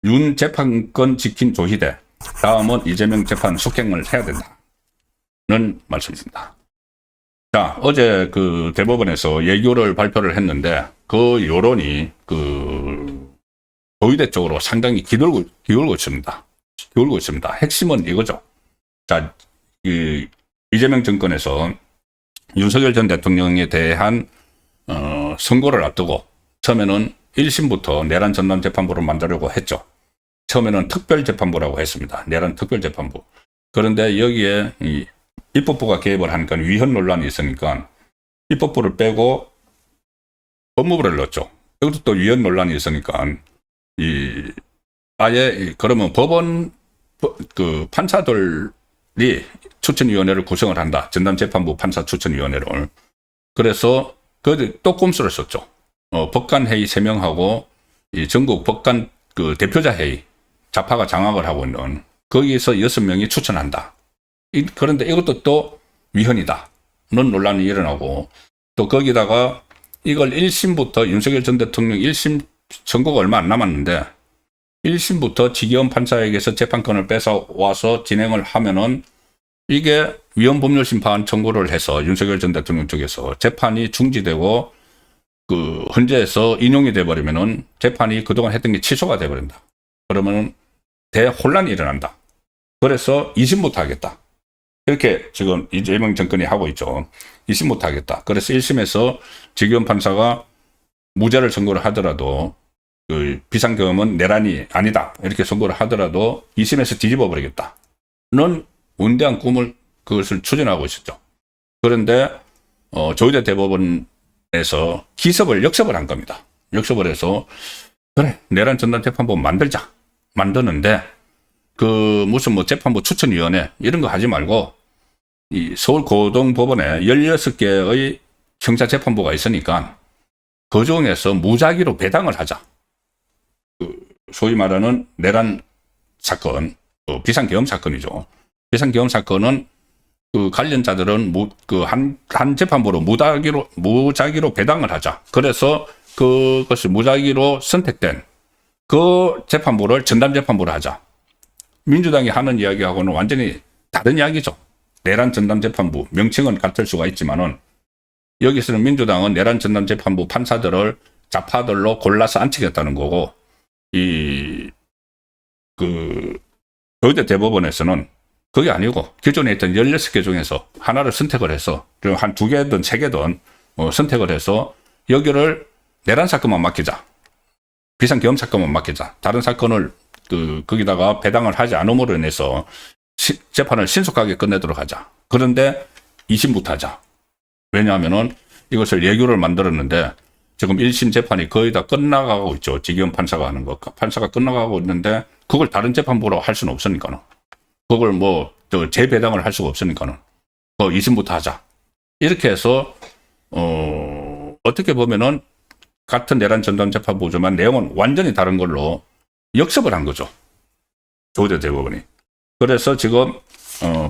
윤 재판권 지킨 조희대, 다음은 이재명 재판 숙행을 해야 된다는 말씀입니다. 자, 어제 그 대법원에서 예규를 발표를 했는데 그 여론이 그 조희대 쪽으로 상당히 기울고 있습니다. 핵심은 이거죠. 자, 이재명 정권에서 윤석열 전 대통령에 대한 선고를 앞두고 처음에는 1심부터 내란 전담 재판부를 만들려고 했죠. 처음에는 특별재판부라고 했습니다. 내란 특별재판부. 그런데 여기에 이 입법부가 개입을 하니까 위헌 논란이 있으니까 입법부를 빼고 법무부를 넣었죠. 여기도 또 위헌 논란이 있으니까 아예 그러면 법원 그 판사들이 추천위원회를 구성을 한다. 전담재판부 판사 추천위원회를. 그래서 또 꼼수를 썼죠. 법관회의 3명하고 이 전국 법관 그 대표자 회의, 좌파가 장악을 하고 있는 거기에서 6명이 추천한다. 그런데 이것도 또 위헌이다. 는 논란이 일어나고 또 거기다가 이걸 1심부터 윤석열 전 대통령 1심 선고가 얼마 안 남았는데 1심부터 지기현 판사에게서 재판권을 뺏어 와서 진행을 하면은 이게 위헌법률심판 청구를 해서 윤석열 전 대통령 쪽에서 재판이 중지되고 그 헌재에서 인용이 돼버리면은 재판이 그동안 했던 게 취소가 돼버린다. 그러면은 대혼란이 일어난다. 그래서 2심부터 하겠다. 이렇게 지금 이재명 정권이 하고 있죠. 2심부터 하겠다. 그래서 1심에서 지기현 판사가 무죄를 선고를 하더라도 그 비상계엄은 내란이 아니다. 이렇게 선고를 하더라도 2심에서 뒤집어 버리겠다는 원대한 꿈을 그것을 추진하고 있었죠. 그런데 조희대 대법원에서 역습을 한 겁니다. 역습을 해서 그래 내란 전담 재판부 만들자. 만드는데 그 무슨 뭐 재판부 추천위원회 이런 거 하지 말고 이 서울고등법원에 16개의 형사재판부가 있으니까 그 중에서 무작위로 배당을 하자. 소위 말하는 내란 사건, 비상계엄 사건이죠. 비상계엄 사건은 그 관련자들은 한 재판부로 무작위로 배당을 하자. 그래서 그것이 무작위로 선택된 그 재판부를 전담재판부로 하자. 민주당이 하는 이야기하고는 완전히 다른 이야기죠. 내란 전담재판부 명칭은 같을 수가 있지만은 여기서는 민주당은 내란 전담재판부 판사들을 좌파들로 골라서 앉히겠다는 거고 조희대 대법원에서는 그게 아니고 기존에 있던 16개 중에서 하나를 선택을 해서 한 2개든 3개든 선택을 해서 여기를 내란 사건만 맡기자. 비상계엄 사건만 맡기자. 다른 사건을 거기다가 배당을 하지 않음으로 인해서 재판을 신속하게 끝내도록 하자. 그런데 2심부터 하자. 왜냐하면은 이것을 예규를 만들었는데 지금 1심 재판이 거의 다 끝나가고 있죠. 지기현 판사가 하는 거. 판사가 끝나가고 있는데 그걸 다른 재판부로 할 수는 없으니까는. 그걸 재배당을 할 수가 없으니까는. 2심부터 하자. 이렇게 해서 어떻게 보면은 같은 내란 전담 재판부지만 내용은 완전히 다른 걸로 역습을 한 거죠. 조희대 대법원이. 그래서 지금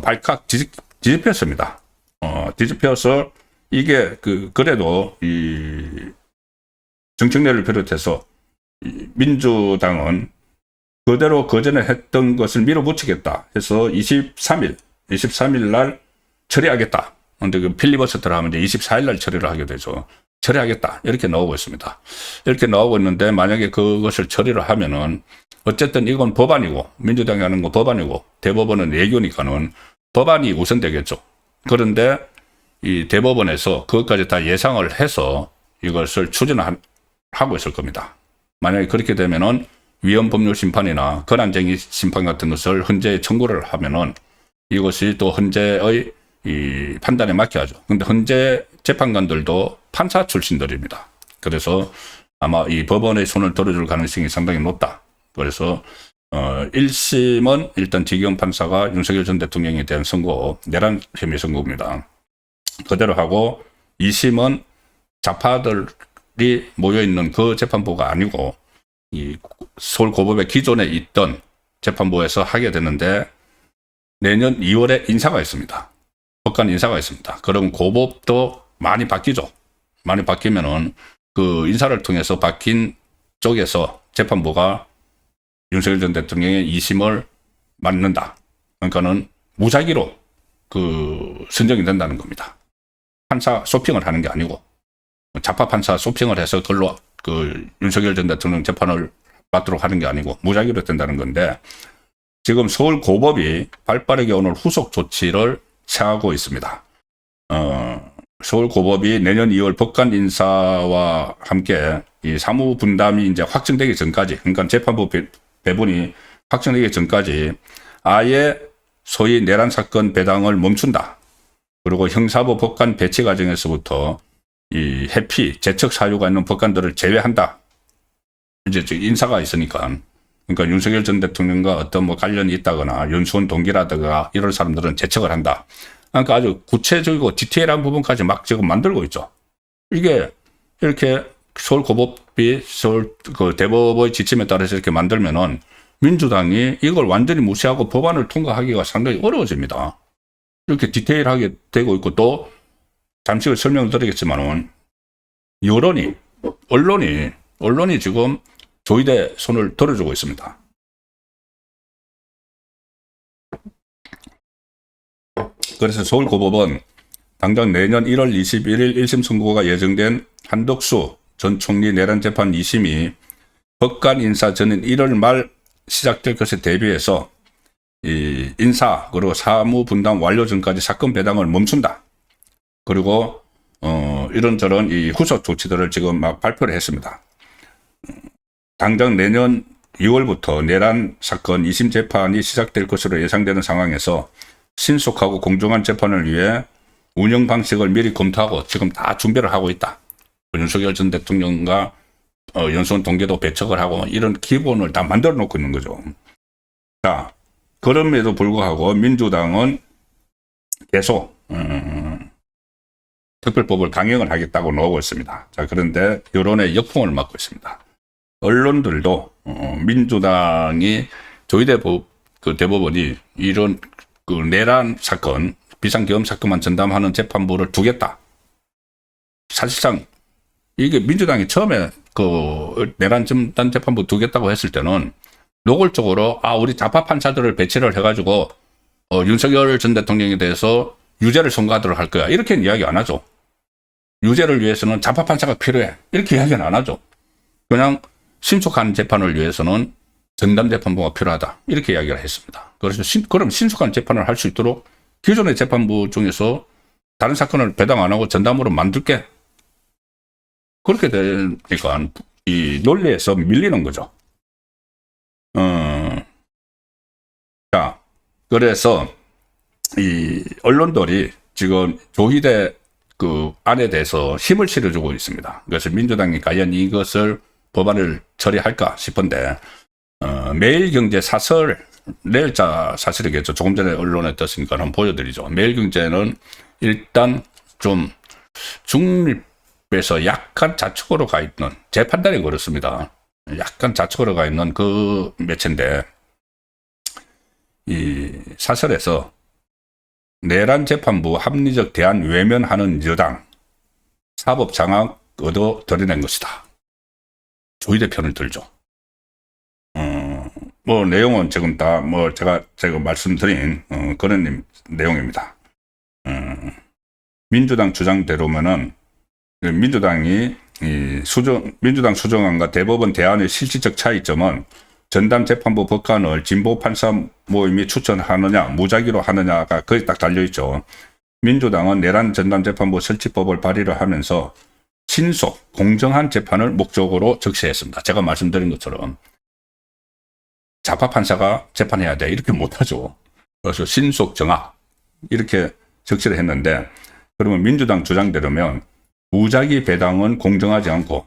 발칵 뒤집혔습니다. 뒤집혀서 이게 그래도 이 정청래를 비롯해서 민주당은 그대로 그전에 했던 것을 밀어붙이겠다 해서 23일 날 처리하겠다. 근데 그 필리버스터를 하면 이제 24일 날 처리를 하게 되죠. 처리하겠다. 이렇게 나오고 있습니다. 이렇게 나오고 있는데 만약에 그것을 처리를 하면은 어쨌든 이건 법안이고 민주당이 하는 거 법안이고 대법원은 예규니까는 법안이 우선되겠죠. 그런데 이 대법원에서 그것까지 다 예상을 해서 이것을 추진하고 있을 겁니다. 만약에 그렇게 되면은 위헌법률 심판이나 권한쟁의 심판 같은 것을 헌재에 청구를 하면은 이것이 또 헌재의 이 판단에 맡겨야죠. 근데 헌재 재판관들도 판사 출신들입니다. 그래서 아마 이 법원의 손을 들어줄 가능성이 상당히 높다. 그래서 1심은 일단 지기현 판사가 윤석열 전 대통령에 대한 선고, 내란 혐의 선고입니다. 그대로 하고 2심은 좌파들이 모여있는 그 재판부가 아니고 이 서울고법의 기존에 있던 재판부에서 하게 되는데 내년 2월에 인사가 있습니다. 법관 인사가 있습니다. 그럼 그 법도 많이 바뀌죠. 많이 바뀌면은 그 인사를 통해서 바뀐 쪽에서 재판부가 윤석열 전 대통령의 2심을 맞는다. 그러니까는 무작위로 그 선정이 된다는 겁니다. 판사 쇼핑을 하는 게 아니고 자파 판사 쇼핑을 해서 그걸로 그 윤석열 전 대통령 재판을 받도록 하는 게 아니고 무작위로 된다는 건데, 지금 서울고법이 발빠르게 오늘 후속 조치를 취하고 있습니다. 서울고법이 내년 2월 법관 인사와 함께 이 사무 분담이 이제 확정되기 전까지, 그러니까 재판부 배분이 확정되기 전까지 아예 소위 내란 사건 배당을 멈춘다. 그리고 형사부 법관 배치 과정에서부터 이 회피, 재척 사유가 있는 법관들을 제외한다. 이제 인사가 있으니까. 그러니까 윤석열 전 대통령과 어떤 뭐 관련이 있다거나 연수원 동기라든가 이런 사람들은 제척을 한다. 그러니까 아주 구체적이고 디테일한 부분까지 막 지금 만들고 있죠. 이게 이렇게 서울고법이 서울 그 대법의 지침에 따라서 이렇게 만들면은 민주당이 이걸 완전히 무시하고 법안을 통과하기가 상당히 어려워집니다. 이렇게 디테일하게 되고 있고, 또 잠시 후에 설명을 드리겠지만은 여론이, 언론이 지금 조이대 손을 들어주고 있습니다. 그래서 서울고법은 당장 내년 1월 21일 1심 선고가 예정된 한덕수 전 총리 내란 재판 2심이 법관 인사 전인 1월 말 시작될 것에 대비해서 이 인사 그리고 사무 분담 완료 전까지 사건 배당을 멈춘다. 그리고 이런저런 이 후속 조치들을 지금 막 발표를 했습니다. 당장 내년 2월부터 내란 사건 2심 재판이 시작될 것으로 예상되는 상황에서 신속하고 공정한 재판을 위해 운영 방식을 미리 검토하고 지금 다 준비를 하고 있다. 윤석열 전 대통령과 연수원 동기도 배척을 하고 이런 기본을 다 만들어 놓고 있는 거죠. 자, 그럼에도 불구하고 민주당은 계속 특별법을 강행을 하겠다고 나오고 있습니다. 자, 그런데 여론의 역풍을 맞고 있습니다. 언론들도 민주당이 조이대 그 대법원이 이런 그 내란 사건, 비상계엄 사건만 전담하는 재판부를 두겠다. 사실상 이게 민주당이 처음에 그 내란 전담 재판부 두겠다고 했을 때는 노골적으로 우리 좌파 판사들을 배치를 해가지고 윤석열 전 대통령에 대해서 유죄를 선고하도록 할 거야. 이렇게는 이야기 안 하죠. 유죄를 위해서는 좌파 판사가 필요해. 이렇게 이야기는 안 하죠. 그냥 신속한 재판을 위해서는 전담 재판부가 필요하다. 이렇게 이야기를 했습니다. 그래서 그럼 신속한 재판을 할 수 있도록 기존의 재판부 중에서 다른 사건을 배당 안 하고 전담으로 만들게. 그렇게 되니까 이 논리에서 밀리는 거죠. 자, 그래서 이 언론들이 지금 조희대 그 안에 대해서 힘을 실어주고 있습니다. 그래서 민주당이 과연 이것을 법안을 처리할까 싶은데, 매일경제 사설, 내일자 사설이겠죠. 조금 전에 언론에 떴으니까 한번 보여드리죠. 매일경제는 일단 좀 중립에서 약간 좌측으로 가 있는, 제 판단이 그렇습니다. 약간 좌측으로 가 있는 그 매체인데, 이 사설에서 내란 재판부 합리적 대안 외면하는 여당, 사법 장악 얻어 드러낸 것이다. 조희대 편을 들죠. 뭐 내용은 지금 다 뭐 제가 말씀드린 그런 내용입니다. 민주당 주장대로면은 민주당이 민주당 수정안과 대법원 대안의 실질적 차이점은 전담 재판부 법관을 진보 판사 모임이 추천하느냐 무작위로 하느냐가 거기 딱 달려있죠. 민주당은 내란 전담 재판부 설치법을 발의를 하면서 신속 공정한 재판을 목적으로 적시했습니다. 제가 말씀드린 것처럼 좌파 판사가 재판해야 돼 이렇게 못하죠. 그래서 신속 정확 이렇게 적시를 했는데, 그러면 민주당 주장대로면 무작위 배당은 공정하지 않고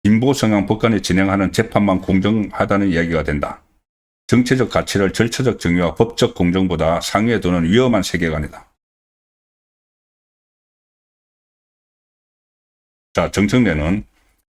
진보 성향 법관이 진행하는 재판만 공정하다는 이야기가 된다. 정치적 가치를 절차적 정의와 법적 공정보다 상위에 두는 위험한 세계관이다. 자, 정청래는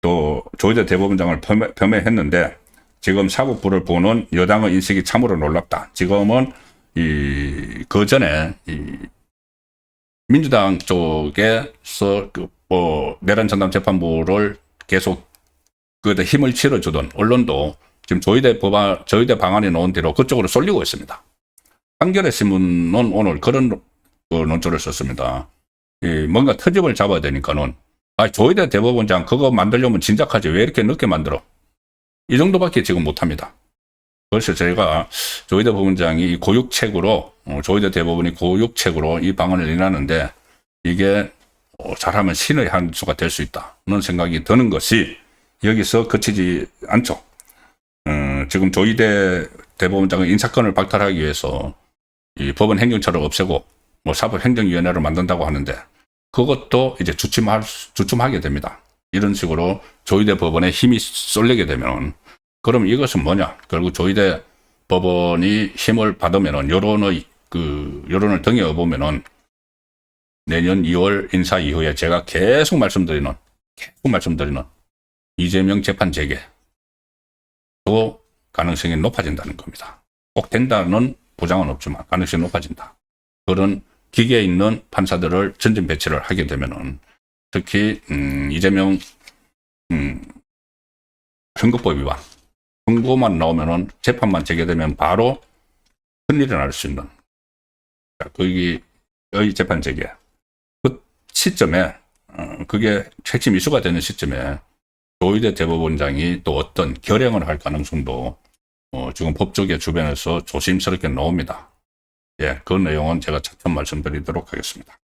또 조희대 대법원장을 폄훼했는데 지금 사법부를 보는 여당의 인식이 참으로 놀랍다. 지금은 그 전에 민주당 쪽에서 내란 전담 재판부를 계속 힘을 실어주던 언론도 지금 조의대 방안이 나온 뒤로 그쪽으로 쏠리고 있습니다. 한겨레 신문은 오늘 그런 논조를 썼습니다. 뭔가 트집을 잡아야 되니까는 조의대 대법원장 그거 만들려면 진작하지 왜 이렇게 늦게 만들어? 이 정도밖에 지금 못합니다. 그래서 제가 조의대 법원장이 고육책으로 조의대 대법원이 고육책으로 이 방안을 내놨는데 이게 잘하면 신의 한 수가 될 수 있다는 생각이 드는 것이 여기서 그치지 않죠. 지금 조의대 대법원장의 인사권을 박탈하기 위해서 이 법원 행정처를 없애고 사법행정위원회를 만든다고 하는데 그것도 이제 주춤하게 됩니다. 이런 식으로 조의대 법원에 힘이 쏠리게 되면 그럼 이것은 뭐냐? 결국 조의대 법원이 힘을 받으면은 여론을 등에 업으면은 내년 2월 인사 이후에 제가 계속 말씀드리는 이재명 재판 재개도 가능성이 높아진다는 겁니다. 꼭 된다는 보장은 없지만 가능성이 높아진다. 그런 기계에 있는 판사들을 전진 배치를 하게 되면은 특히 이재명 선거법 위반 선고만 나오면은 재판만 재개되면 바로 큰일이 날 수 있는 거기의 재판 재개 그 시점에 그게 핵심 이슈가 되는 시점에 조의대 대법원장이 또 어떤 결행을 할 가능성도 지금 법조계 주변에서 조심스럽게 나옵니다. 예, 그 내용은 제가 차츰 말씀드리도록 하겠습니다.